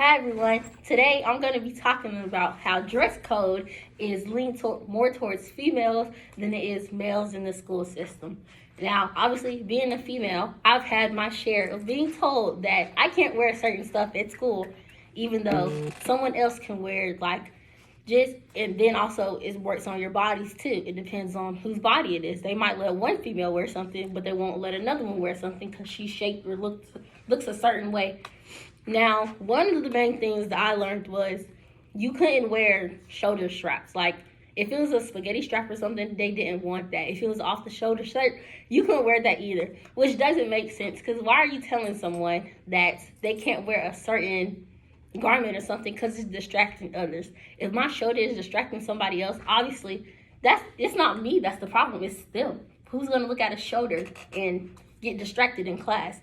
Hi everyone. Today I'm going to be talking about how dress code is leaned more towards females than it is males in the school system. Now, obviously, being a female, I've had my share of being told that I can't wear certain stuff at school, even though someone else can wear it. And then also it works on your bodies too. It depends on whose body it is. They might let one female wear something, but they won't let another one wear something because she's shaped or looks a certain way. Now, one of the main things that I learned was you couldn't wear shoulder straps. Like, if it was a spaghetti strap or something, they didn't want that. If it was off the shoulder shirt, you couldn't wear that either, which doesn't make sense because why are you telling someone that they can't wear a certain garment or something because it's distracting others? If my shoulder is distracting somebody else, obviously, it's not me that's the problem, it's them. Who's going to look at a shoulder and get distracted in class?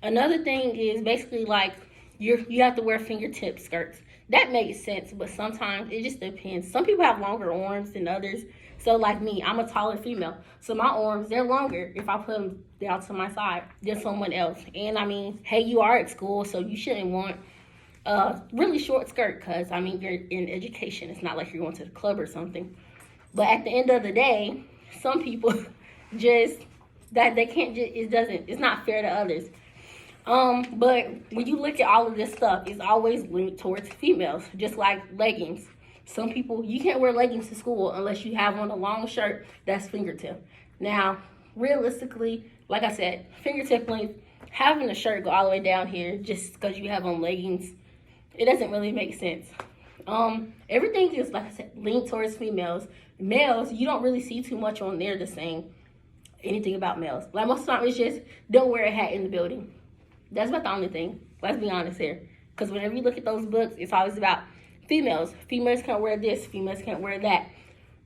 Another thing is basically like you have to wear fingertip skirts. That makes sense, but sometimes it just depends. Some people have longer arms than others. So like me, I'm a taller female. So my arms, they're longer if I put them down to my side than someone else. And I mean, hey, you are at school, so you shouldn't want a really short skirt because, I mean, you're in education. It's not like you're going to the club or something. But at the end of the day, some people just, that they can't just, it's not fair to others. But when you look at all of this stuff, it's always linked towards females, just like leggings. Some people, you can't wear leggings to school unless you have on a long shirt that's fingertip. Now, realistically, like I said, fingertip length, having a shirt go all the way down here just because you have on leggings, it doesn't really make sense. Everything is, like I said, linked towards females. Males, you don't really see too much on there the same anything about males. Like most of the time, it's just don't wear a hat in the building. That's about the only thing. Let's be honest here. Because whenever you look at those books, it's always about females. Females can't wear this. Females can't wear that.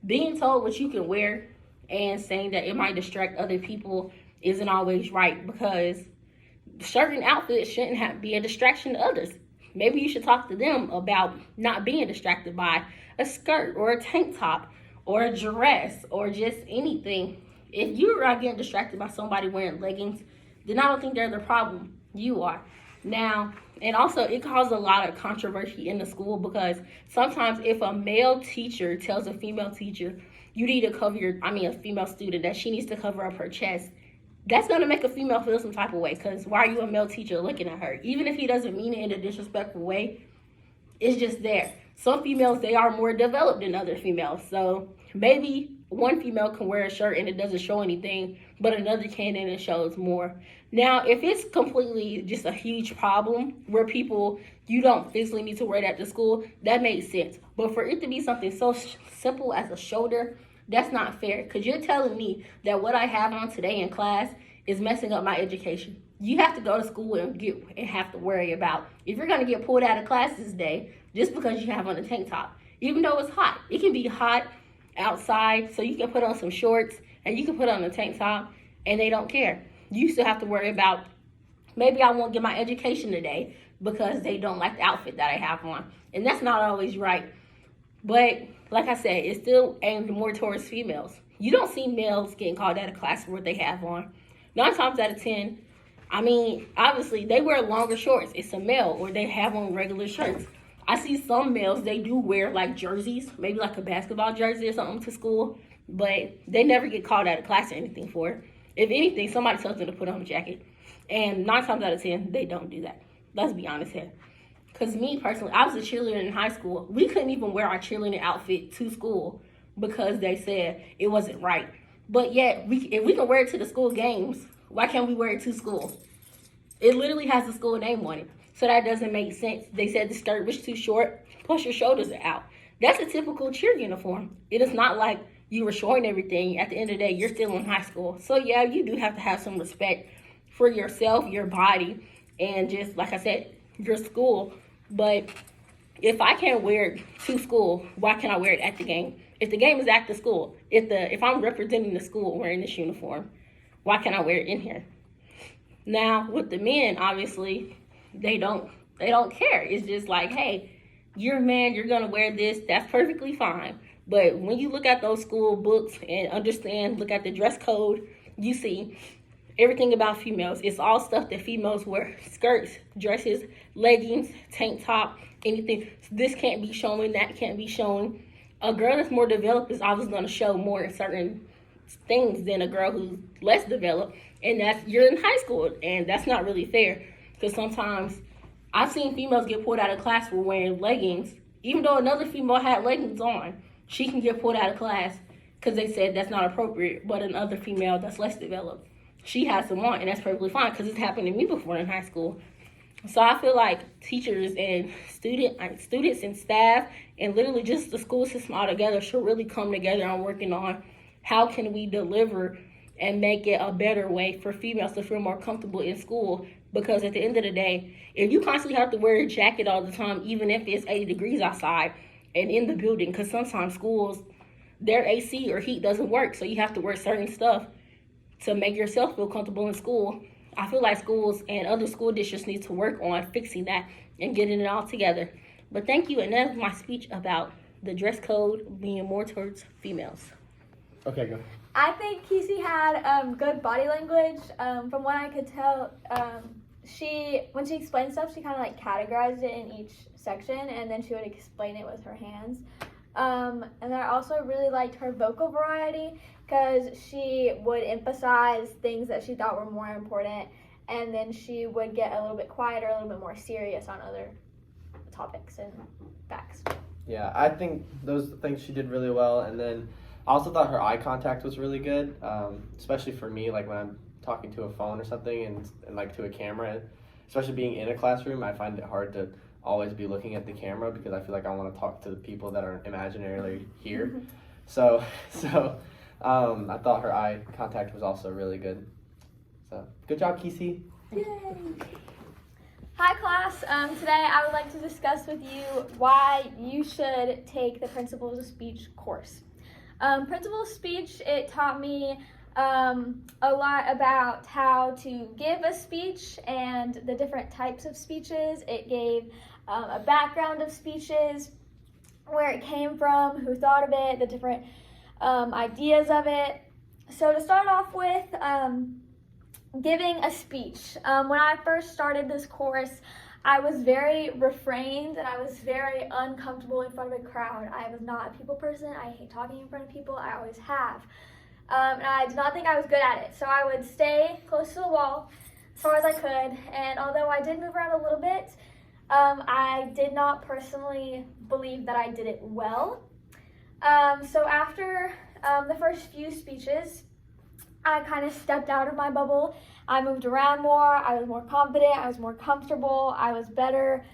Being told what you can wear and saying that it might distract other people isn't always right because certain outfits shouldn't be a distraction to others. Maybe you should talk to them about not being distracted by a skirt or a tank top or a dress or just anything. If you're not getting distracted by somebody wearing leggings, then I don't think they're the problem. You are. Now, and also it caused a lot of controversy in the school because sometimes if a male teacher tells a female teacher, you need to cover a female student, that she needs to cover up her chest, that's going to make a female feel some type of way because why are you a male teacher looking at her? Even if he doesn't mean it in a disrespectful way, it's just there. Some females, they are more developed than other females. So maybe one female can wear a shirt and it doesn't show anything, but another can and it shows more. Now, if it's completely just a huge problem where you don't physically need to wear that to school, that makes sense. But for it to be something so simple as a shoulder, that's not fair because you're telling me that what I have on today in class is messing up my education. You have to go to school and have to worry about if you're going to get pulled out of class this day just because you have on a tank top. Even though it's hot. It can be hot outside, so you can put on some shorts and you can put on a tank top and they don't care. You still have to worry about maybe I won't get my education today because they don't like the outfit that I have on. And that's not always right. But like I said, it's still aimed more towards females. You don't see males getting called out of class for what they have on. 9 times out of 10, obviously they wear longer shorts. It's a male, or they have on regular shirts. I see some males, they do wear like jerseys, maybe like a basketball jersey or something to school, but they never get called out of class or anything for it. If anything, somebody tells them to put on a jacket. And 9 times out of 10, they don't do that. Let's be honest here. Because me personally, I was a cheerleader in high school. We couldn't even wear our cheerleading outfit to school because they said it wasn't right. But yet, if we can wear it to the school games, why can't we wear it to school? It literally has the school name on it. So that doesn't make sense. They said the skirt was too short, plus your shoulders are out. That's a typical cheer uniform. It is not like you were showing everything. At the end of the day, you're still in high school. So yeah, you do have to have some respect for yourself, your body, and just, like I said, your school. But if I can't wear it to school, why can't I wear it at the game? If the game is at the school, if I'm representing the school wearing this uniform, why can't I wear it in here? Now, with the men, obviously, they don't care. It's just like, hey, you're a man, you're gonna wear this, that's perfectly fine. But when you look at those school books and look at the dress code, you see everything about females. It's all stuff that females wear: skirts, dresses, leggings, tank top, anything. This can't be showing, that can't be showing. A girl that's more developed is always going to show more certain things than a girl who's less developed, and that's, you're in high school, and that's not really fair, because sometimes I've seen females get pulled out of class for wearing leggings, even though another female had leggings on. She can get pulled out of class because they said that's not appropriate, but another female that's less developed, she has them on, and that's perfectly fine, because it's happened to me before in high school. So I feel like teachers and students and staff, and literally just the school system altogether, should really come together on working on how can we deliver and make it a better way for females to feel more comfortable in school. Because at the end of the day, if you constantly have to wear a jacket all the time, even if it's 80 degrees outside and in the building, because sometimes schools, their AC or heat doesn't work, so you have to wear certain stuff to make yourself feel comfortable in school. I feel like schools and other school districts need to work on fixing that and getting it all together. But thank you, and that's my speech about the dress code being more towards females. Okay, go. I think Kesey had good body language. From what I could tell, when she explained stuff, she kind of like categorized it in each section, and then she would explain it with her hands. And then I also really liked her vocal variety, because she would emphasize things that she thought were more important, and then she would get a little bit quieter, a little bit more serious on other topics and facts. Yeah, I think those things she did really well, and then I also thought her eye contact was really good, especially for me, like when I'm talking to a phone or something and like to a camera, especially being in a classroom. I find it hard to always be looking at the camera, because I feel like I want to talk to the people that are imaginarily here. So I thought her eye contact was also really good. So good job, Kesey. Yay! Hi class, today I would like to discuss with you why you should take the Principles of Speech course. Principles of Speech, it taught me a lot about how to give a speech and the different types of speeches. It gave a background of speeches, where it came from, who thought of it, the different ideas of it. So to start off with, giving a speech. When I first started this course, I was very refrained and I was very uncomfortable in front of a crowd. I was not a people person. I hate talking in front of people. I always have. And I did not think I was good at it. So I would stay close to the wall as far as I could. And although I did move around a little bit, I did not personally believe that I did it well. So after the first few speeches, I kind of stepped out of my bubble. I moved around more. I was more confident. I was more comfortable. I was better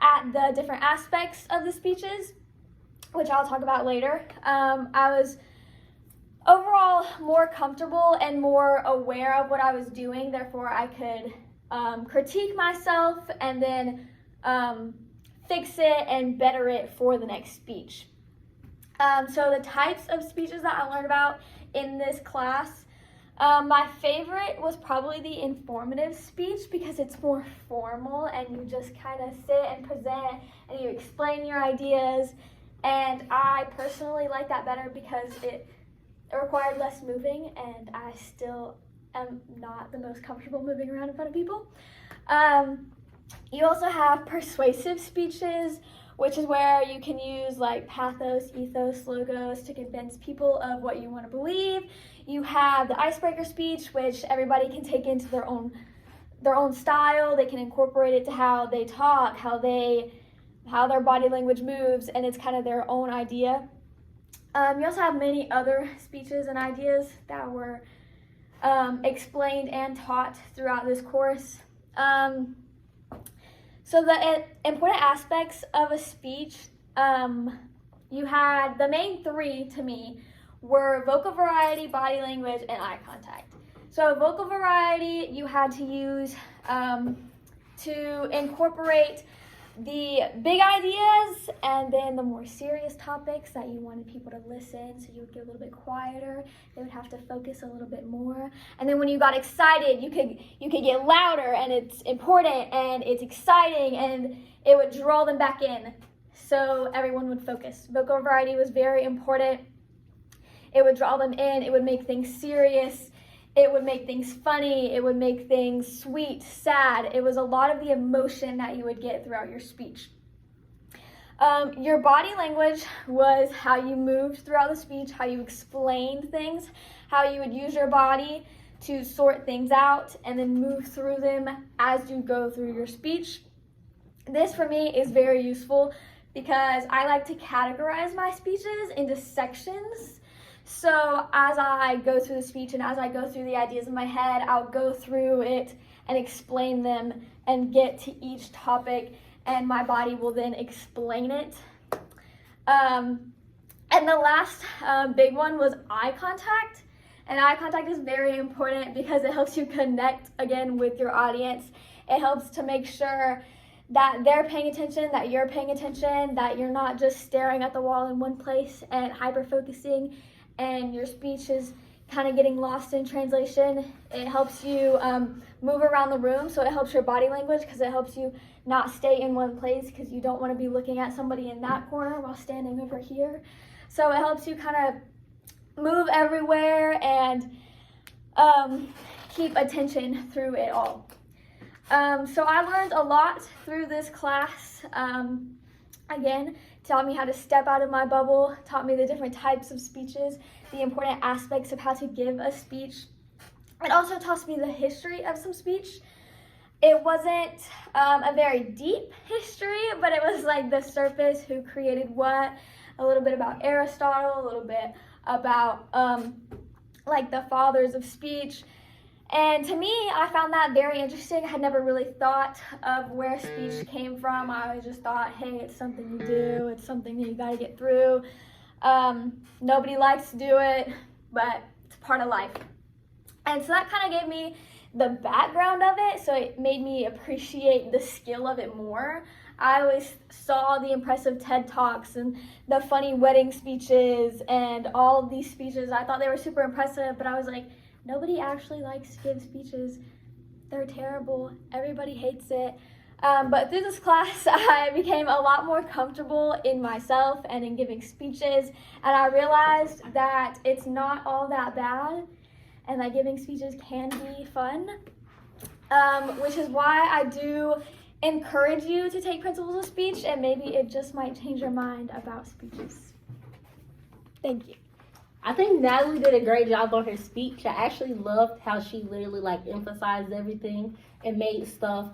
at the different aspects of the speeches, which I'll talk about later. I was overall more comfortable and more aware of what I was doing. Therefore, I could critique myself and then fix it and better it for the next speech. So the types of speeches that I learned about in this class, my favorite was probably the informative speech, because it's more formal and you just kind of sit and present and you explain your ideas. And I personally like that better because it required less moving, and I still am not the most comfortable moving around in front of people. You also have persuasive speeches, which is where you can use like pathos, ethos, logos to convince people of what you want to believe. You have the icebreaker speech, which everybody can take into their own style. They can incorporate it to how they talk, how their body language moves, and it's kind of their own idea. You also have many other speeches and ideas that were explained and taught throughout this course. So the important aspects of a speech, you had the main three to me were vocal variety, body language, and eye contact. So vocal variety, you had to use to incorporate the big ideas and then the more serious topics that you wanted people to listen, so you would get a little bit quieter. They would have to focus a little bit more. And then when you got excited, you could get louder, and it's important and it's exciting, and it would draw them back in so everyone would focus. Vocal variety was very important. It would draw them in. It would make things serious. it would make things funny, it would make things sweet, sad. It was a lot of the emotion that you would get throughout your speech. Your body language was how you moved throughout the speech, how you explained things, how you would use your body to sort things out and then move through them as you go through your speech. This for me is very useful because I like to categorize my speeches into sections. So as I go through the speech and as I go through the ideas in my head, I'll go through it and explain them and get to each topic, and my body will then explain it. And the last big one was eye contact. And eye contact is very important because it helps you connect again with your audience. It helps to make sure that they're paying attention, that you're paying attention, that you're not just staring at the wall in one place and hyper-focusing and your speech is kind of getting lost in translation. It helps you move around the room, so it helps your body language because it helps you not stay in one place because you don't want to be looking at somebody in that corner while standing over here. So it helps you kind of move everywhere and keep attention through it all. So I learned a lot through this class. Again, taught me how to step out of my bubble, taught me the different types of speeches, the important aspects of how to give a speech. It also taught me the history of some speech. It wasn't a very deep history, but it was like the surface, who created what, a little bit about Aristotle, a little bit about like the fathers of speech. And to me, I found that very interesting. I had never really thought of where speech came from. I always just thought, hey, it's something you do. It's something that you got to get through. Nobody likes to do it, but it's part of life. And so that kind of gave me the background of it, so it made me appreciate the skill of it more. I always saw the impressive TED Talks and the funny wedding speeches and all of these speeches. I thought they were super impressive, but I was like, nobody actually likes to give speeches. They're terrible. Everybody hates it. But through this class, I became a lot more comfortable in myself and in giving speeches. And I realized that it's not all that bad and that giving speeches can be fun, which is why I do encourage you to take Principles of Speech, and maybe it just might change your mind about speeches. Thank you. I think Natalie did a great job on her speech. I actually loved how she literally emphasized everything and made stuff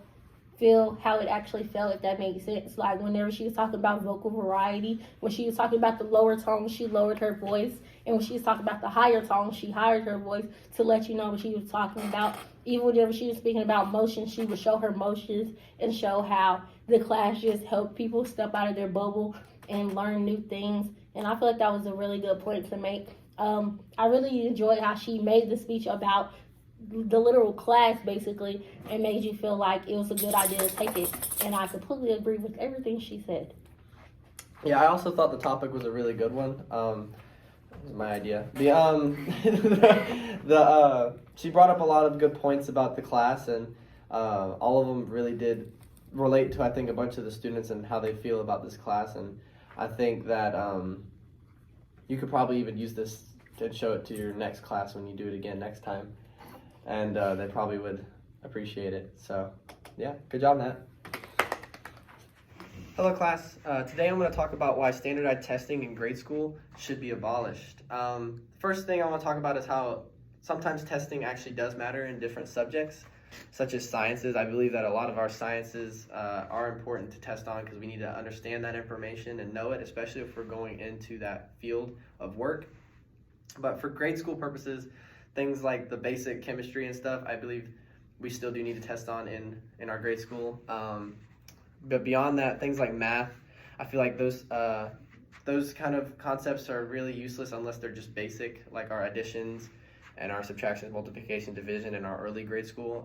feel how it actually felt, if that makes sense. Like whenever she was talking about vocal variety, when she was talking about the lower tones, she lowered her voice, and when she was talking about the higher tones, she highered her voice to let you know what she was talking about. Even whenever she was speaking about motion, she would show her motions and show how the class just helped people step out of their bubble and learn new things. And I feel like that was a really good point to make. I really enjoyed how she made the speech about the literal class, basically, and made you feel like it was a good idea to take it. And I completely agree with everything she said. Yeah, I also thought the topic was a really good one. It was my idea. She brought up a lot of good points about the class, and all of them really did relate to, I think, a bunch of the students and how they feel about this class. And I think that you could probably even use this to show it to your next class when you do it again next time. And they probably would appreciate it. So, yeah, good job, Nat. Hello, class. Today I'm going to talk about why standardized testing in grade school should be abolished. First thing I want to talk about is how sometimes testing actually does matter in different subjects, such as sciences. I believe that a lot of our sciences are important to test on because we need to understand that information and know it, especially if we're going into that field of work. But for grade school purposes, things like the basic chemistry and stuff, I believe we still do need to test on in our grade school. But beyond that, things like math, I feel like those kind of concepts are really useless unless they're just basic, like our additions and our subtractions, multiplication, division in our early grade school.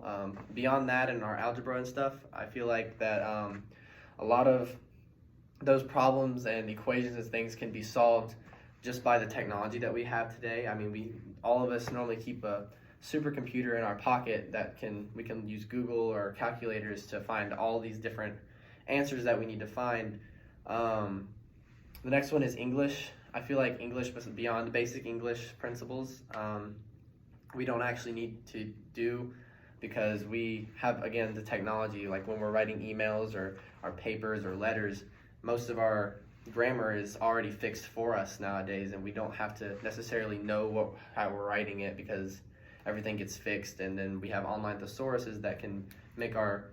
Beyond that, and our algebra and stuff, I feel like that a lot of those problems and equations and things can be solved just by the technology that we have today. I mean, all of us normally keep a supercomputer in our pocket that we can use Google or calculators to find all these different answers that we need to find. The next one is English. I feel like English was beyond basic English principles. we don't actually need to do, because we have, again, the technology. Like when we're writing emails or our papers or letters, most of our grammar is already fixed for us nowadays, and we don't have to necessarily know how we're writing it, because everything gets fixed. And then we have online thesauruses that can make our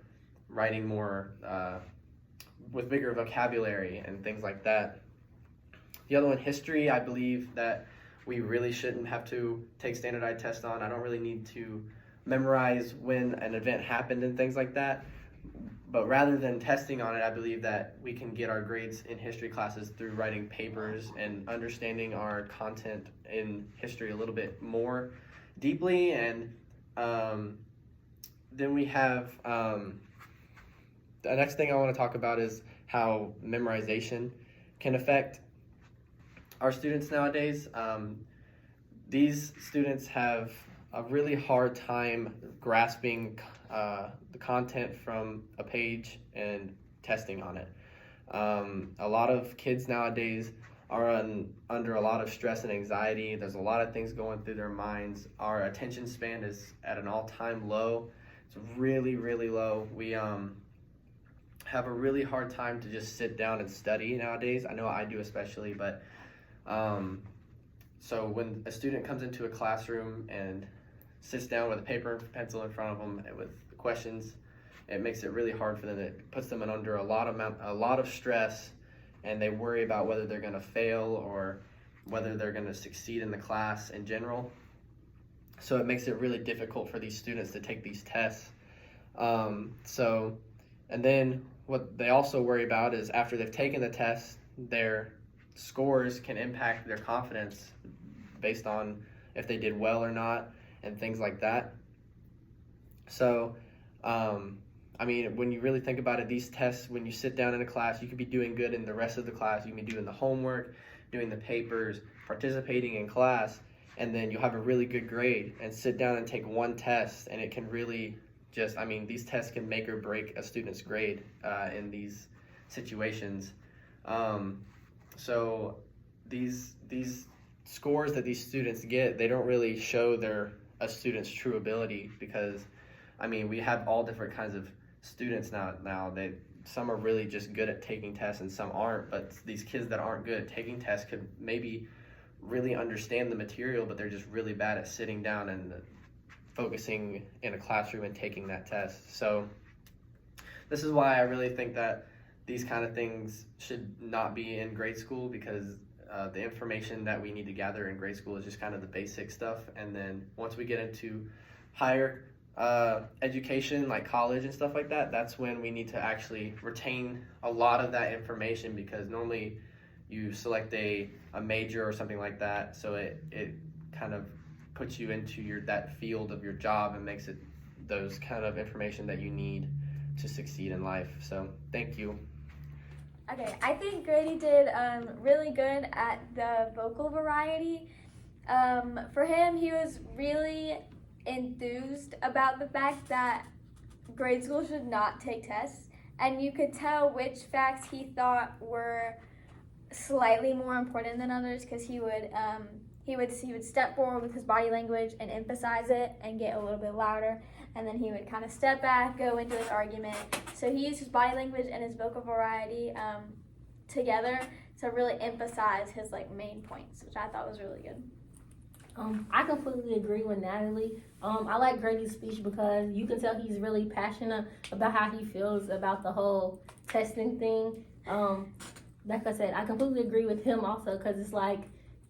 writing more with bigger vocabulary and things like that. The other one, history, I believe that we really shouldn't have to take standardized tests on. I don't really need to memorize when an event happened and things like that. But rather than testing on it, I believe that we can get our grades in history classes through writing papers and understanding our content in history a little bit more deeply. And then we have the next thing I want to talk about is how memorization can affect our students nowadays. These students have a really hard time grasping the content from a page and testing on it. A lot of kids nowadays are under a lot of stress and anxiety. There's a lot of things going through their minds. Our attention span is at an all-time low. It's really, really low. We have a really hard time to just sit down and study nowadays. I know I do especially, but so when a student comes into a classroom and sits down with a paper and pencil in front of them with questions, it makes it really hard for them. It puts them under a lot of stress, and they worry about whether they're going to fail or whether they're going to succeed in the class in general. So it makes it really difficult for these students to take these tests. And then what they also worry about is after they've taken the test, their scores can impact their confidence based on if they did well or not and things like that. So, I mean, when you really think about it, these tests, when you sit down in a class, you could be doing good in the rest of the class. You can be doing the homework, doing the papers, participating in class, and then you'll have a really good grade, and sit down and take one test, and it can really these tests can make or break a student's grade in these situations. So these scores that these students get, they don't really show a student's true ability, because we have all different kinds of students now. Some are really just good at taking tests and some aren't, but these kids that aren't good at taking tests could maybe really understand the material, but they're just really bad at sitting down and focusing in a classroom and taking that test. So this is why I really think that these kind of things should not be in grade school, because the information that we need to gather in grade school is just kind of the basic stuff. And then once we get into higher education, like college and stuff like that, that's when we need to actually retain a lot of that information, because normally you select a major or something like that, so it kind of puts you into that field of your job and makes it those kind of information that you need to succeed in life. So thank you. Okay, I think Grady did really good at the vocal variety. For him, he was really enthused about the fact that grade school should not take tests, and you could tell which facts he thought were slightly more important than others, because he would step forward with his body language and emphasize it and get a little bit louder, and then he would kind of step back, go into his argument. So he used his body language and his vocal variety together to really emphasize his main points, which I thought was really good. I completely agree with Natalie. I like Grady's speech because you can tell he's really passionate about how he feels about the whole testing thing. Like I said, I completely agree with him also, because it's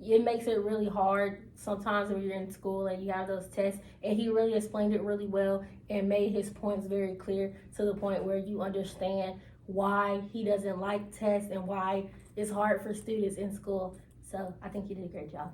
it makes it really hard sometimes when you're in school and you have those tests, and he really explained it really well and made his points very clear, to the point where you understand why he doesn't like tests and why it's hard for students in school. So I think he did a great job.